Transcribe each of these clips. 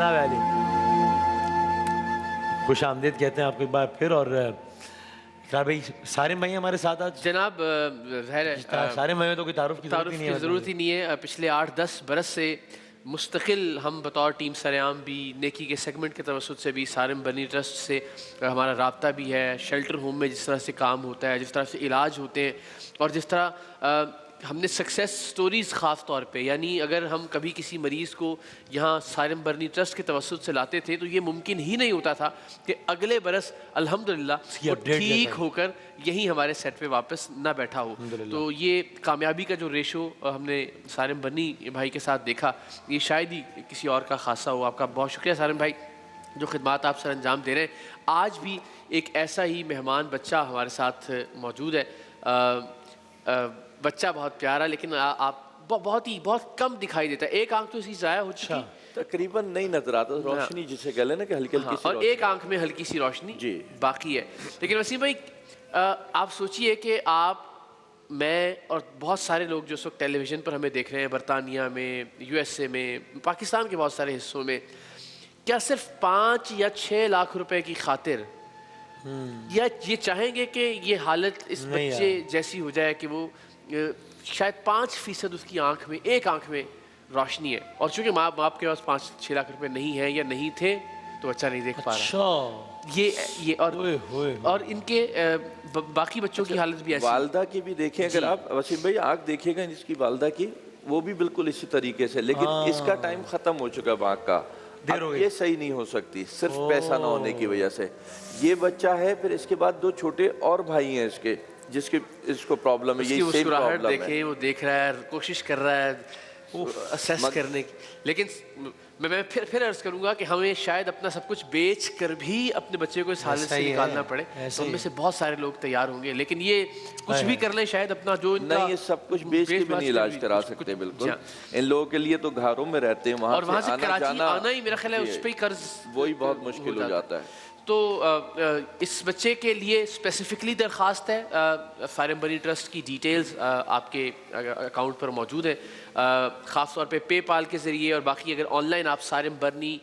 جناب علی خوش آمدید کہتے ہیں آپ کو ایک بار پھر. اور اقرار بھائی سارے بھائی ہمارے ساتھ آج جناب ظاہر ہے سارے بھائی تو کوئی تعارف کی ضرورت ہی نہیں ہے. پچھلے 8-10 برس سے مستقل ہم بطور ٹیم سرعام بھی نیکی کے سیگمنٹ کے توسط سے بھی سارم برنی ٹرسٹ سے ہمارا رابطہ بھی ہے. شیلٹر ہوم میں جس طرح سے کام ہوتا ہے, جس طرح سے علاج ہوتے ہیں, اور جس طرح ہم نے سکسیس سٹوریز خاص طور پہ, یعنی اگر ہم کبھی کسی مریض کو یہاں سارم برنی ٹرسٹ کے توسط سے لاتے تھے تو یہ ممکن ہی نہیں ہوتا تھا کہ اگلے برس الحمدللہ وہ ٹھیک ہو کر یہی ہمارے سیٹ پہ واپس نہ بیٹھا ہو. تو یہ کامیابی کا جو ریشو ہم نے سارم برنی بھائی کے ساتھ دیکھا, یہ شاید ہی کسی اور کا خاصہ ہو. آپ کا بہت شکریہ سارم بھائی جو خدمات آپ سر انجام دے رہے ہیں. آج بھی ایک ایسا ہی مہمان بچہ ہمارے ساتھ موجود ہے. بچہ بہت پیارا, لیکن آپ بہت کم دکھائی دیتا ہے. ایک آنکھ تو اسی ضائع ہو چکی تقریباً نہیں نظر آتا, روشنی جسے کہہ لیں نا کہ ہلکی ہلکی سی, اور ایک آنکھ میں ہلکی سی روشنی باقی ہے. لیکن وسیم بھائی آپ سوچئے کہ آپ, میں اور بہت سارے لوگ جو اس وقت ٹیلی ویژن پر ہمیں دیکھ رہے ہیں, برطانیہ میں, یو ایس اے میں, پاکستان کے بہت سارے حصوں میں, کیا صرف 5 یا 6 لاکھ روپے کی خاطر یا یہ چاہیں گے کہ یہ حالت اس بچے جیسی ہو جائے کہ وہ شاید 5% اس کی آنکھ میں, ایک آنکھ میں روشنی ہے, اور چونکہ ماں باپ کے پاس 5-6 لاکھ روپے نہیں ہیں یا نہیں تھے تو بچہ نہیں دیکھ پا رہا. یہ اور ان کے باقی بچوں کی حالت بھی ایسی. والدہ کی بھی دیکھیں اگر آپ وسیم بھائی, آنکھ دیکھیے گا جس کی والدہ کی, وہ بھی بالکل اسی طریقے سے, لیکن اس کا ٹائم ختم ہو چکا ہے آنکھ کا. یہ صحیح نہیں ہو سکتی صرف پیسہ نہ ہونے کی وجہ سے. یہ بچہ ہے, پھر اس کے بعد 2 چھوٹے اور بھائی ہیں اس کے, جس کی اس کو پرابلم ہے. یہ مسکراہٹ دیکھیں, وہ دیکھ رہا ہے, کوشش کر رہا ہے اسیس کرنے کی. لیکن میں پھر عرض کروں گا کہ ہمیں شاید اپنا سب کچھ بیچ کر بھی اپنے بچے کو اس حالت سے نکالنا پڑے. تو ان میں سے بہت سارے لوگ تیار ہوں گے, لیکن یہ کچھ بھی کر لیں شاید اپنا جو نہیں, یہ سب کچھ بیچ کے بھی نہیں علاج کرا سکتے. بالکل ان لوگوں کے لیے تو گھروں میں رہتے ہیں, وہاں سے کراچی آنا ہی میرا خیال ہے اس پہ ہی قرض, وہی بہت مشکل ہو جاتا ہے. تو اس بچے کے لیے اسپیسیفکلی درخواست ہے, سارم برنی ٹرسٹ کی ڈیٹیلز آپ کے اکاؤنٹ پر موجود ہے, خاص طور پہ پے پال کے ذریعے, اور باقی اگر آن لائن آپ سارم برنی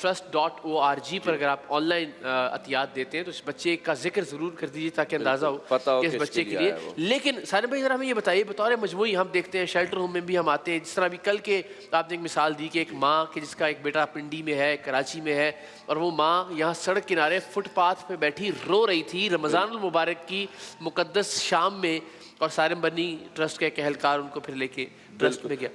trust.org پر اگر آپ آن لائن عطیات دیتے ہیں تو اس بچے کا ذکر ضرور کر دیجیے تاکہ اندازہ ہو کہ اس بچے کے لیے. لیکن سارم بھائی ذرا ہمیں یہ بتائیے, بطور مجموعی ہم دیکھتے ہیں شیلٹر ہوم میں بھی ہم آتے ہیں, جس طرح بھی کل کے آپ نے ایک مثال دی کہ ایک ماں کہ جس کا ایک بیٹا پنڈی میں ہے, کراچی میں ہے, اور وہ ماں یہاں سڑک کنارے فٹ پاتھ پہ بیٹھی رو رہی تھی رمضان المبارک کی مقدس شام میں, اور سارم برنی ٹرسٹ کا ایک اہلکار ان کو پھر لے کے ٹرسٹ میں گیا.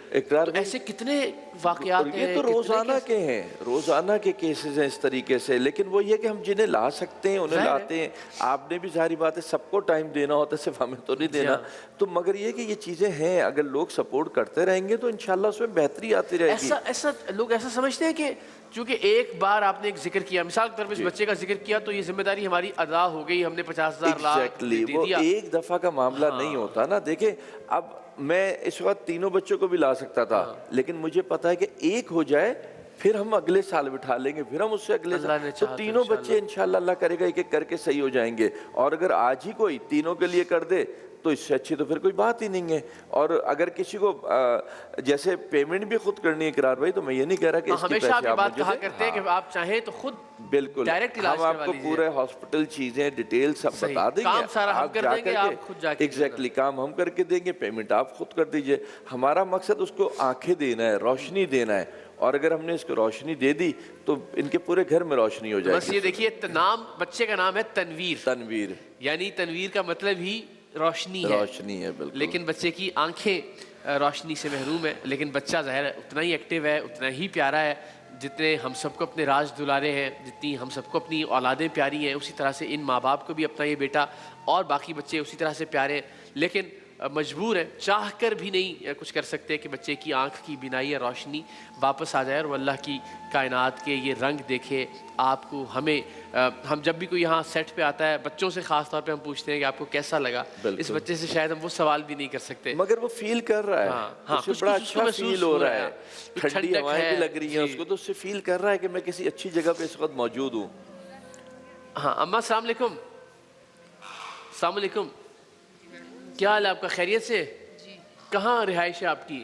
تو ایسے کتنے واقعات ہیں, یہ تو روزانہ کے ہیں, روزانہ کے کیسز ہیں اس طریقے سے. لیکن وہ یہ کہ ہم جنہیں لا سکتے ہیں انہیں لاتے ہیں. آپ نے بھی ظاہری بات ہے سب کو ٹائم دینا ہوتا ہے, صرف ہمیں تو نہیں دینا. تو مگر یہ کہ یہ چیزیں ہیں, اگر لوگ سپورٹ کرتے رہیں گے تو انشاءاللہ اس میں بہتری آتی رہے گی. ایسا لوگ ایسا سمجھتے ہیں کہ چونکہ ایک بار آپ نے ایک ذکر کیا, مثال کے طور پر اس بچے کا ذکر کیا تو یہ ذمہ داری ہماری ادا ہو گئی, ہم نے 50,000 لاکھ دے دیا. وہ ایک دفعہ کا معاملہ نہیں ہوتا نا. دیکھیں اب میں اس وقت 3 بچوں کو بھی لا سکتا تھا, لیکن مجھے پتا ہے کہ ایک ہو جائے پھر ہم اگلے سال بٹھا لیں گے, پھر ہم اس سے اگلے سال, تو 3 بچے انشاءاللہ اللہ کرے گا ایک ایک کر کے صحیح ہو جائیں گے. اور اگر آج ہی کوئی 3 کے لیے کر دے تو اس سے اچھی تو پھر کوئی بات ہی نہیں ہے. اور اگر کسی کو جیسے پیمنٹ بھی خود کرنی ہے اقرار بھائی, تو میں یہ نہیں کہہ رہا کہ اس کے پیسے آپ بات کہا کرتے ہیں کہ آپ چاہیں تو خود بالکل ہم آپ کو پورے ہاسپٹل چیزیں ڈیٹیل سب بتا دیں گے, آپ جا کر کے ایگزیکٹلی کام ہم کر کے دیں گے, پیمنٹ آپ خود کر دیجئے. ہمارا مقصد اس کو آنکھیں دینا ہے, روشنی دینا ہے, اور اگر ہم نے اس کو روشنی دے دی تو ان کے پورے گھر میں روشنی ہو جائے گی. بس یہ دیکھیے نام بچے کا نام ہے تنویر. تنویر یعنی تنویر کا مطلب ہی روشنی ہے. روشنی ہے بالکل. لیکن بچے کی آنکھیں روشنی سے محروم ہے. لیکن بچہ ظاہر ہے اتنا ہی ایکٹیو ہے, اتنا ہی پیارا ہے, جتنے ہم سب کو اپنے راج دلارے ہیں, جتنی ہم سب کو اپنی اولادیں پیاری ہیں, اسی طرح سے ان ماں باپ کو بھی اپنا یہ بیٹا اور باقی بچے اسی طرح سے پیارے ہیں. لیکن مجبور ہے, چاہ کر بھی نہیں کچھ کر سکتے کہ بچے کی آنکھ کی بینائی یا روشنی واپس آ جائے, اور وہ اللہ کی کائنات کے یہ رنگ دیکھے. آپ کو ہمیں ہم جب بھی کوئی یہاں سیٹ پہ آتا ہے, بچوں سے خاص طور پہ ہم پوچھتے ہیں کہ آپ کو کیسا لگا. اس بچے سے شاید ہم وہ سوال بھی نہیں کر سکتے, مگر وہ فیل کر رہا ہے, اسے بڑا اچھا فیل ہو رہا ہے, ٹھنڈی ہوائیں بھی لگ رہی ہیں اس کو, تو اس سے فیل کر رہا ہے کہ میں کسی اچھی جگہ پہ اس وقت موجود ہوں. ہاں اماں السلام علیکم. السلام علیکم, کیا حال ہے آپ کا, خیریت سے؟ کہاں رہائش ہے آپ کی؟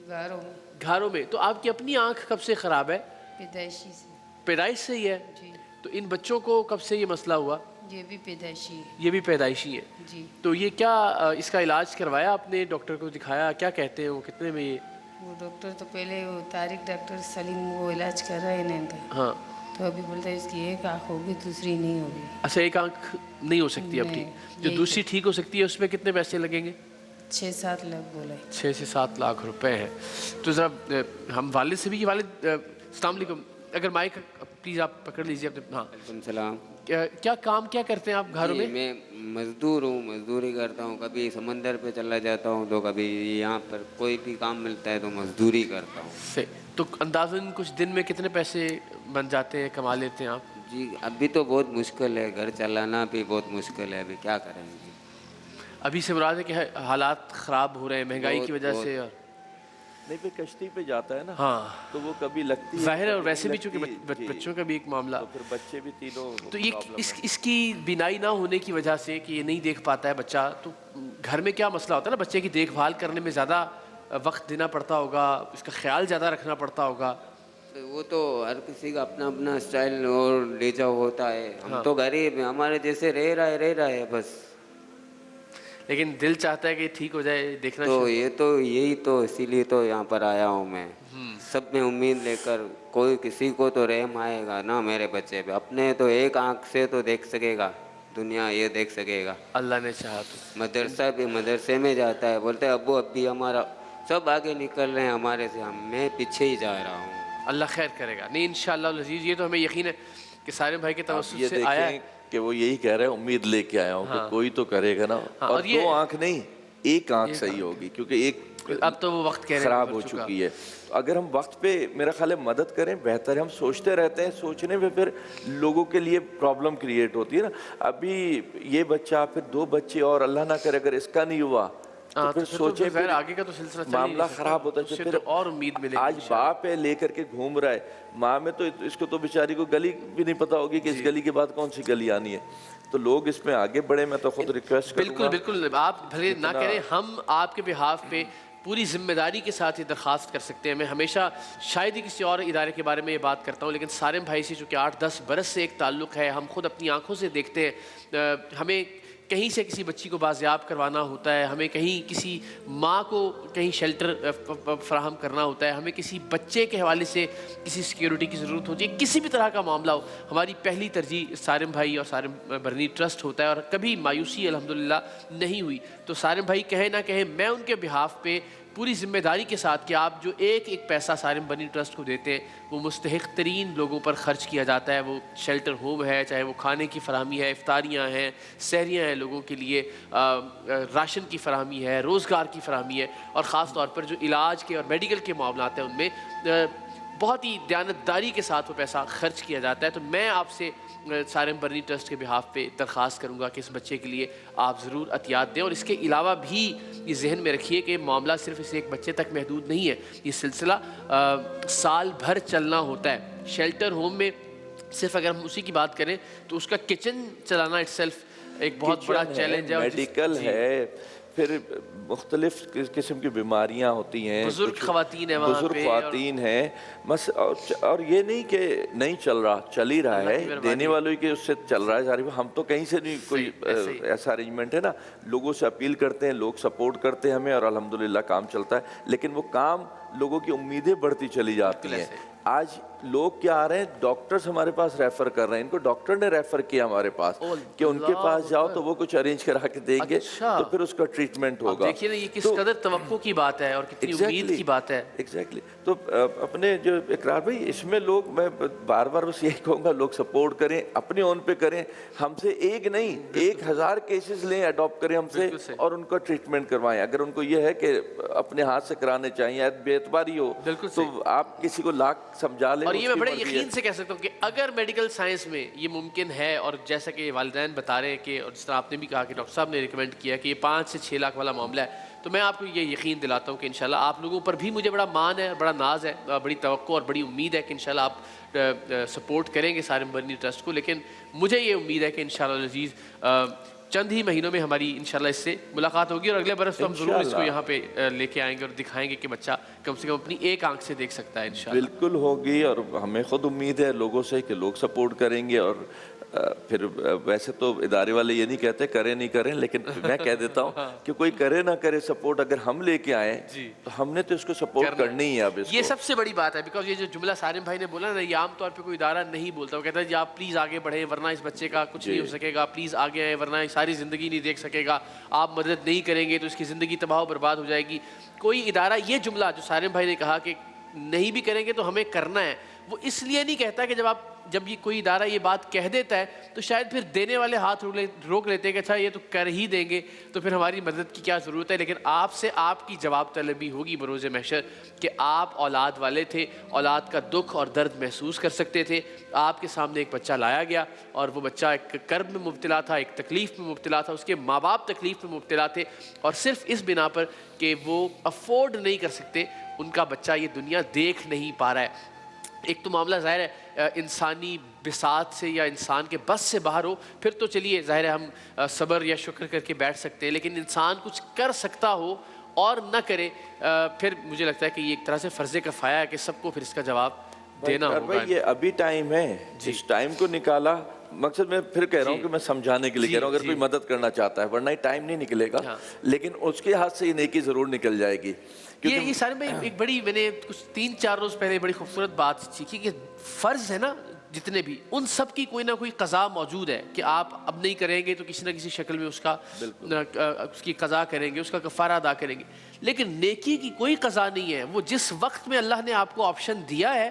گھروں. گھروں میں. تو آپ کی اپنی آنکھ کب سے خراب ہے؟ پیدائشی سے پیدائش سے ہی ہے؟ جی تو ان بچوں کو کب سے یہ مسئلہ ہوا؟ یہ بھی پیدائشی ہے یہ بھی پیدائشی ہے؟ جی تو یہ کیا اس کا علاج کروایا آپ نے؟ ڈاکٹر کو دکھایا؟ کیا کہتے ہیں وہ کتنے میں یہ؟ وہ ڈاکٹر تو پہلے وہ طارق ڈاکٹر سلیم وہ علاج کر رہے ہیں ان کا، ہاں تو ابھی بولتا ہے اس کی ایک آنکھ ہوگی دوسری نہیں ہوگی. اچھا ایک آنکھ نہیں ہو سکتی اب ٹھیک، جو یہی دوسری ٹھیک ہو سکتی ہے اس میں کتنے پیسے لگیں گے؟ 6-7 لاکھ بولے. 6 سے 7 لاکھ روپے ہے. تو ذرا ہم والد سے بھی، والد السلام علیکم، اگر مائک پلیز آپ پکڑ لیجیے اپنے. ہاں وعلیکم السلام. کیا کام کیا کرتے ہیں آپ گھروں میں؟ میں مزدور ہوں، مزدوری کرتا ہوں. کبھی سمندر پہ چلا جاتا ہوں تو کبھی یہاں پر کوئی بھی کام ملتا ہے تو مزدوری کرتا ہوں. تو اندازاً کچھ دن میں کتنے پیسے بن جاتے ہیں، کما لیتے ہیں آپ؟ جی ابھی تو بہت مشکل ہے، گھر چلانا بھی بہت مشکل ہے. ابھی کیا کریں گے؟ ابھی سے مراد ہے کہ حالات خراب ہو رہے ہیں مہنگائی کی وجہ سے. اور نہیں پہ کشتی پہ جاتا ہے نا، ہاں تو وہ کبھی لگتی ہے ظاہر ہے، اور کبھی ویسے بھی نہیں چونکہ لگتی. جی. بچوں کا بھی ایک معاملہ. تو پھر بچے بھی تینوں تو یہ پرابلم ہے. اس کی بینائی نہ ہونے کی وجہ سے کہ یہ نہیں دیکھ پاتا ہے بچہ، تو گھر میں کیا مسئلہ ہوتا ہے نا، بچے کی دیکھ بھال کرنے میں زیادہ وقت دینا پڑتا ہوگا، اس کا خیال زیادہ رکھنا پڑتا ہوگا. وہ تو ہر کسی کا اپنا اپنا اسٹائل اور لہجہ ہوتا ہے. ہم تو غریب ہیں، ہمارے جیسے رہ رہا ہے بس. لیکن دل چاہتا ہے کہ ٹھیک ہو جائے، دیکھنا تو شروع. یہ تو یہی تو اسی لیے تو یہاں پر آیا ہوں میں، سب میں امید لے کر. کوئی کسی کو تو رحم آئے گا نا میرے بچے پہ. اپنے تو ایک آنکھ سے تو دیکھ سکے گا، دنیا یہ دیکھ سکے گا. اللہ نے چاہا تو. مدرسہ بھی مدرسے میں جاتا ہے، بولتے ہیں ابو ابھی ہمارا سب آگے نکل رہے ہیں ہمارے سے، میں پیچھے ہی جا رہا ہوں. اللہ خیر کرے گا. نہیں انشاءاللہ العزیز، یہ تو ہمیں یقین ہے کہ سارے بھائی کے آپ توسط یہ سے آیا ہے. دیکھیں کہ وہ یہی کہہ رہے ہیں امید لے کے آیا ہوں کہ کوئی تو کرے گا نا. اور اور یہ 2 آنکھ نہیں، ایک آنکھ صحیح ہوگی، کیونکہ ایک اب تو وہ وقت کہہ رہے خراب ہو چکی ہے. اگر ہم وقت پہ میرا خیال ہے مدد کریں بہتر ہے. ہم سوچتے رہتے ہیں، سوچنے میں پھر لوگوں کے لیے پرابلم کریٹ ہوتی ہے نا. ابھی یہ بچہ، پھر 2 بچے اور، اللہ نہ کرے اگر اس کا نہیں ہوا تو پھر سوچیں پھر آگے کا تو سلسلہ چل ہی معاملہ نہیں سکتا. خراب ہوتا ہے. اس سے پھر تو اور امید ملے گی آج انشاءاللہ. باپ ہے لے کر کے گھوم رہا ہے، ماں میں تو اس کو تو بیچاری کو گلی بھی نہیں پتا ہوگی کہ اس گلی کے بعد کون سی گلی آنی ہے. تو لوگ اس میں آگے بڑھے. میں تو خود ریکویسٹ کروں گا. بالکل آپ بھلے نہ کریں، ہم آپ کے بہاف پہ پوری ذمہ داری کے ساتھ یہ درخواست کر سکتے ہیں. میں ہمیشہ شاید ہی کسی اور ادارے کے بارے میں یہ بات کرتا ہوں، لیکن سارم بھائی سے چونکہ 8-10 برس سے ایک تعلق ہے، ہم خود اپنی آنکھوں سے دیکھتے ہیں. ہمیں کہیں سے کسی بچی کو بازیاب کروانا ہوتا ہے، ہمیں کہیں کسی ماں کو کہیں شیلٹر فراہم کرنا ہوتا ہے، ہمیں کسی بچے کے حوالے سے کسی سیکیورٹی کی ضرورت ہوتی ہے. کسی بھی طرح کا معاملہ ہو، ہماری پہلی ترجیح سارم بھائی اور سارم برنی ٹرسٹ ہوتا ہے، اور کبھی مایوسی الحمدللہ نہیں ہوئی. تو سارم بھائی کہیں نہ کہیں، میں ان کے بہاف پہ پوری ذمہ داری کے ساتھ کہ آپ جو ایک پیسہ سارم برنی ٹرسٹ کو دیتے ہیں وہ مستحق ترین لوگوں پر خرچ کیا جاتا ہے. وہ شیلٹر ہوم ہے، چاہے وہ کھانے کی فراہمی ہے، افطاریاں ہیں، سحریاں ہیں لوگوں کے لیے، راشن کی فراہمی ہے، روزگار کی فراہمی ہے، اور خاص طور پر جو علاج کے اور میڈیکل کے معاملات ہیں ان میں بہت ہی دیانتداری کے ساتھ وہ پیسہ خرچ کیا جاتا ہے. تو میں آپ سے سارم برنی ٹرسٹ کے بہاف پہ درخواست کروں گا کہ اس بچے کے لیے آپ ضرور عطیات دیں. اور اس کے علاوہ بھی یہ ذہن میں رکھیے کہ معاملہ صرف اس ایک بچے تک محدود نہیں ہے، یہ سلسلہ سال بھر چلنا ہوتا ہے. شیلٹر ہوم میں صرف اگر ہم اسی کی بات کریں تو اس کا کچن چلانا اٹ سیلف ایک بہت بڑا چیلنج ہے. میڈیکل ہے، پھر مختلف قسم کی بیماریاں ہوتی ہیں، بزرگ خواتین ہیں وہاں پہ، بزرگ خواتین ہیں. بس اور یہ نہیں کہ نہیں چل رہا، چل ہی رہا ہے، دینے والوں کے اس سے چل رہا ہے ساری. ہم تو کہیں سے نہیں کوئی ایسا ارینجمنٹ ہے نا. لوگوں سے اپیل کرتے ہیں، لوگ سپورٹ کرتے ہیں ہمیں، اور الحمدللہ کام چلتا ہے. لیکن وہ کام لوگوں کی امیدیں بڑھتی چلی جاتی ہیں. آج لوگ کیا آ رہے ہیں، ڈاکٹرز ہمارے پاس ریفر کر رہے ہیں. ان کو ڈاکٹر نے ریفر کیا ہمارے پاس کہ ان کے پاس جاؤ تو وہ کچھ ارینج کرا کے دیں گے، تو پھر اس کا ٹریٹمنٹ ہوگا. دیکھیے نا یہ کس قدر توقع کی بات ہے اور کتنی امید کی بات ہے. ایگزیکٹلی. تو اپنے جو اقرار بھائی اس میں لوگ، میں بار بار بس یہی کہوں گا، لوگ سپورٹ کریں، اپنے اون پہ کریں. ہم سے ایک نہیں 1000 کیسز لیں، اڈاپٹ کریں ہم سے، اور ان کا ٹریٹمنٹ کروائیں. اگر ان کو یہ ہے کہ اپنے ہاتھ سے کرانے چاہیے، بے اعتباری ہو، تو آپ کسی کو لاکھ سمجھا لیں. اور یہ میں بڑے یقین سے کہہ سکتا ہوں کہ اگر میڈیکل سائنس میں یہ ممکن ہے، اور جیسا کہ والدین بتا رہے ہیں کہ، اور جس طرح آپ نے بھی کہا کہ ڈاکٹر صاحب نے ریکمینڈ کیا کہ یہ 5 سے 6 لاکھ والا معاملہ ہے، تو میں آپ کو یہ یقین دلاتا ہوں کہ انشاءاللہ آپ لوگوں پر بھی مجھے بڑا مان ہے، بڑا ناز ہے، بڑی توقع اور بڑی امید ہے کہ انشاءاللہ آپ سپورٹ کریں گے سارم برنی ٹرسٹ کو. لیکن مجھے یہ امید ہے کہ انشاءاللہ العزیز چند ہی مہینوں میں ہماری انشاءاللہ اس سے ملاقات ہوگی اور اگلے برس تو ہم ضرور اس کو یہاں پہ لے کے آئیں گے اور دکھائیں گے کہ بچہ کم سے کم اپنی ایک آنکھ سے دیکھ سکتا ہے انشاءاللہ. بالکل ہوگی، اور ہمیں خود امید ہے لوگوں سے کہ لوگ سپورٹ کریں گے. اور پھر ویسے تو ادارے والے یہ نہیں کہتے کریں نہیں کریں، لیکن میں کہہ دیتا ہوں کہ کوئی کرے نہ کرے سپورٹ، اگر ہم لے کے آئیں تو ہم نے تو اس کو سپورٹ کرنی ہی ہے. اب یہ سب سے بڑی بات ہے، بیکاز یہ جو جملہ سارم بھائی نے بولا نا، یہ عام طور پہ کوئی ادارہ نہیں بولتا. وہ کہتا ہے جی آپ پلیز آگے بڑھیں ورنہ اس بچے کا کچھ نہیں ہو سکے گا، پلیز آگے آئیں ورنہ ساری زندگی نہیں دیکھ سکے گا، آپ مدد نہیں کریں گے تو اس کی زندگی تباہ و برباد ہو جائے گی. کوئی ادارہ یہ جملہ جو سارم بھائی نے کہا کہ نہیں بھی کریں گے تو ہمیں کرنا ہے، وہ اس لیے نہیں کہتا کہ جب یہ کوئی ادارہ یہ بات کہہ دیتا ہے تو شاید پھر دینے والے ہاتھ روک لیتے ہیں کہ اچھا یہ تو کر ہی دیں گے تو پھر ہماری مدد کی کیا ضرورت ہے. لیکن آپ سے آپ کی جواب طلبی ہوگی بروز محشر کہ آپ اولاد والے تھے، اولاد کا دکھ اور درد محسوس کر سکتے تھے. آپ کے سامنے ایک بچہ لایا گیا اور وہ بچہ ایک کرب میں مبتلا تھا، ایک تکلیف میں مبتلا تھا، اس کے ماں باپ تکلیف میں مبتلا تھے، اور صرف اس بنا پر کہ وہ افورڈ نہیں کر سکتے ان کا بچہ یہ دنیا دیکھ نہیں پا رہا ہے. ایک تو معاملہ ظاہر ہے انسانی بساط سے یا انسان کے بس سے باہر ہو، پھر تو چلیے ظاہر ہے ہم صبر یا شکر کر کے بیٹھ سکتے ہیں، لیکن انسان کچھ کر سکتا ہو اور نہ کرے، پھر مجھے لگتا ہے کہ یہ ایک طرح سے فرض کفایہ ہے کہ سب کو پھر اس کا جواب دینا ہوگا. یہ ابھی ٹائم ہے، اس ٹائم کو نکالا. مقصد میں پھر کہہ رہا ہوں کہ میں سمجھانے کے لیے کہہ رہا ہوں اگر کوئی مدد کرنا چاہتا ہے، ورنہ ٹائم نہیں نکلے گا، لیکن اس کے ہاتھ سے یہ نیکی ضرور نکل جائے گی. یہ سارے میں ایک بڑی، میں نے کچھ 3-4 روز پہلے بڑی خوبصورت بات سیکھی کہ فرض ہے نا جتنے بھی، ان سب کی کوئی نہ کوئی قضا موجود ہے کہ آپ اب نہیں کریں گے تو کسی نہ کسی شکل میں اس کی قضا کریں گے، اس کا کفارہ ادا کریں گے. لیکن نیکی کی کوئی قضا نہیں ہے. وہ جس وقت میں اللہ نے آپ کو آپشن دیا ہے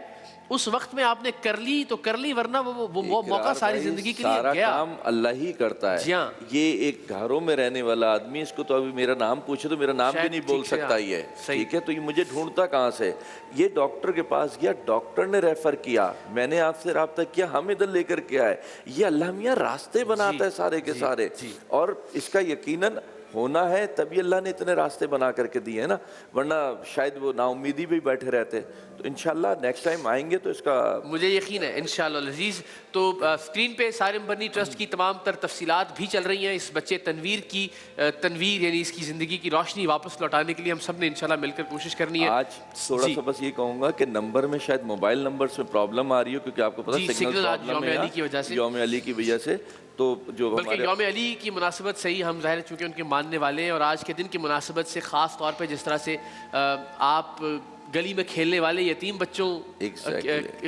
اس وقت میں آپ نے کر لی تو کر لی، ورنہ وہ موقع ساری زندگی کے لیے گیا. سارا کام اللہ ہی کرتا ہے. یہ ایک گھروں میں رہنے والا آدمی، اس کو تو ابھی میرا نام پوچھے تو میرا نام بھی نہیں بول سکتا ہی ہے، ٹھیک ہے؟ تو یہ مجھے ڈھونڈتا کہاں سے؟ یہ ڈاکٹر کے پاس گیا، ڈاکٹر نے ریفر کیا، میں نے آپ سے رابطہ کیا، ہم ادھر لے کر کے آئے. یہ اللہ میاں راستے بناتا ہے سارے کے سارے، اور اس کا یقیناً ہونا ہے تبھی اللہ نے اتنے راستے بنا کر کے دیے ہیں نا، ورنہ شاید وہ نا امیدی بھی بیٹھے رہتے. تو انشاءاللہ نیکسٹ ٹائم آئیں گے تو اس کا مجھے یقین ہے انشاءاللہ العزیز. تو اسکرین پہ سارم برنی ٹرسٹ کی تمام تر تفصیلات بھی چل رہی ہیں. اس بچے تنویر یعنی اس کی زندگی کی روشنی واپس لوٹانے کے لیے ہم سب نے انشاءاللہ مل کر کوشش کرنی ہے. آج تھوڑا سا بس یہ کہوں گا کہ نمبر میں شاید موبائل نمبر سے پرابلم آ رہی ہو، کیونکہ آپ کو پتہ سگنل آج یوم علی کی وجہ سے، یوم علی کی وجہ سے، تو جو بلکہ یوم علی کی مناسبت سے ہی ہم ظاہر چونکہ ان کے ماننے والے ہیں، اور آج کے دن کی مناسبت سے خاص طور پہ جس طرح سے آپ گلی میں کھیلنے والے یتیم بچوں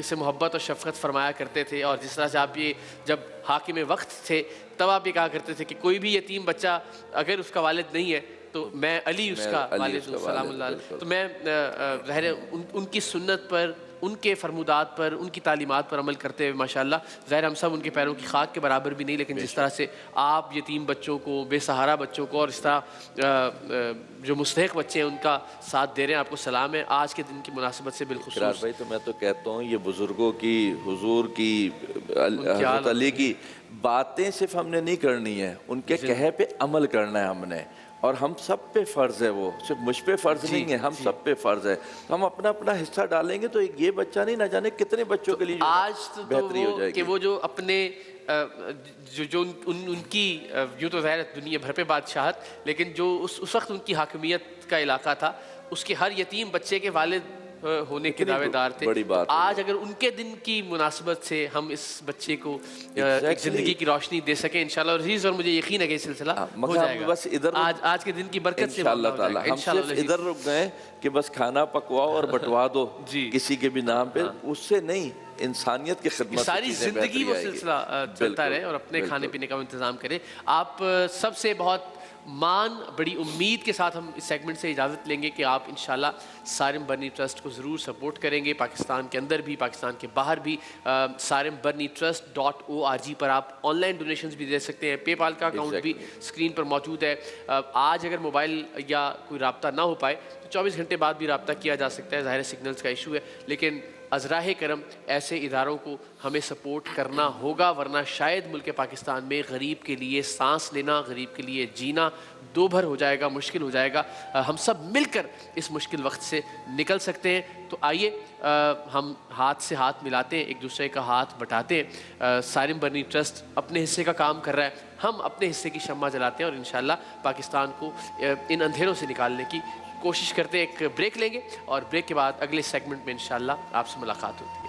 سے محبت اور شفقت فرمایا کرتے تھے، اور جس طرح سے آپ یہ جب حاکم وقت تھے تب آپ یہ کہا کرتے تھے کہ کوئی بھی یتیم بچہ اگر اس کا والد نہیں ہے تو میں علی اس کا والد ہوں سلام اللہ علیہ. تو میں ظاہر ان کی سنت پر، ان کے فرمودات پر، ان کی تعلیمات پر عمل کرتے ہوئے ماشاءاللہ ظاہر ہم سب ان کے پیروں کی خاک کے برابر بھی نہیں، لیکن جس طرح سے آپ یتیم بچوں کو، بے سہارا بچوں کو، اور اس طرح جو مستحق بچے ہیں ان کا ساتھ دے رہے ہیں، آپ کو سلام ہے آج کے دن کی مناسبت سے بالخصوص. بھائی تو میں تو کہتا ہوں یہ بزرگوں کی، حضور کی، حضرت علی کی باتیں صرف ہم نے نہیں کرنی ہے، ان کے کہے پہ عمل کرنا ہے ہم نے، اور ہم سب پہ فرض ہے. وہ صرف مجھ پہ فرض نہیں ہے، ہم سب پہ فرض ہے. ہم اپنا اپنا حصہ ڈالیں گے تو یہ بچہ نہیں، نہ جانے کتنے بچوں کے لیے آج بہتری ہو جائے گی. کہ وہ جو اپنے جو ان کی یوں تو ظاہر دنیا بھر پہ بادشاہت، لیکن جو اس وقت ان کی حاکمیت کا علاقہ تھا، اس کے ہر یتیم بچے کے والد ہونے کے دعوے دار تھے. آج اگر ان کے دن کی مناسبت سے ہم اس بچے کو ایک زندگی کی روشنی دے سکیں انشاءاللہ عزیز، اور مجھے یقین ہے کہ یہ سلسلہ ہو جائے گا. بس ادھر آج کے دن کی برکت سے انشاءاللہ تعالی ہم صرف ادھر رک گئے کہ بس کھانا پکواؤ اور بٹوا دو کسی کے بھی نام پہ، اس سے نہیں، انسانیت کی خدمت ساری زندگی وہ سلسلہ چلتا رہے، اور اپنے کھانے پینے کا انتظام کرے. آپ سب سے بہت بڑی امید کے ساتھ ہم اس سیگمنٹ سے اجازت لیں گے کہ آپ انشاءاللہ سارم برنی ٹرسٹ کو ضرور سپورٹ کریں گے، پاکستان کے اندر بھی، پاکستان کے باہر بھی. SarimBarniTrust.org پر آپ آن لائن ڈونیشنز بھی دے سکتے ہیں. پے پال کا اکاؤنٹ بھی اسکرین پر موجود ہے. آج اگر موبائل یا کوئی رابطہ نہ ہو پائے تو 24 گھنٹے بعد بھی رابطہ کیا جا سکتا ہے. ظاہر سگنلز کا ایشو ہے، لیکن ازراہ کرم ایسے اداروں کو ہمیں سپورٹ کرنا ہوگا، ورنہ شاید ملک پاکستان میں غریب کے لیے سانس لینا، غریب کے لیے جینا دو بھر ہو جائے گا، مشکل ہو جائے گا. ہم سب مل کر اس مشکل وقت سے نکل سکتے ہیں. تو آئیے ہم ہاتھ سے ہاتھ ملاتے ہیں، ایک دوسرے کا ہاتھ بٹاتے ہیں. سارم برنی ٹرسٹ اپنے حصے کا کام کر رہا ہے، ہم اپنے حصے کی شمع جلاتے ہیں اور انشاءاللہ پاکستان کو ان اندھیروں سے نکالنے کی کوشش کرتے ہیں. ایک بریک لیں گے اور بریک کے بعد اگلے سیگمنٹ میں انشاءاللہ آپ سے ملاقات ہوگی.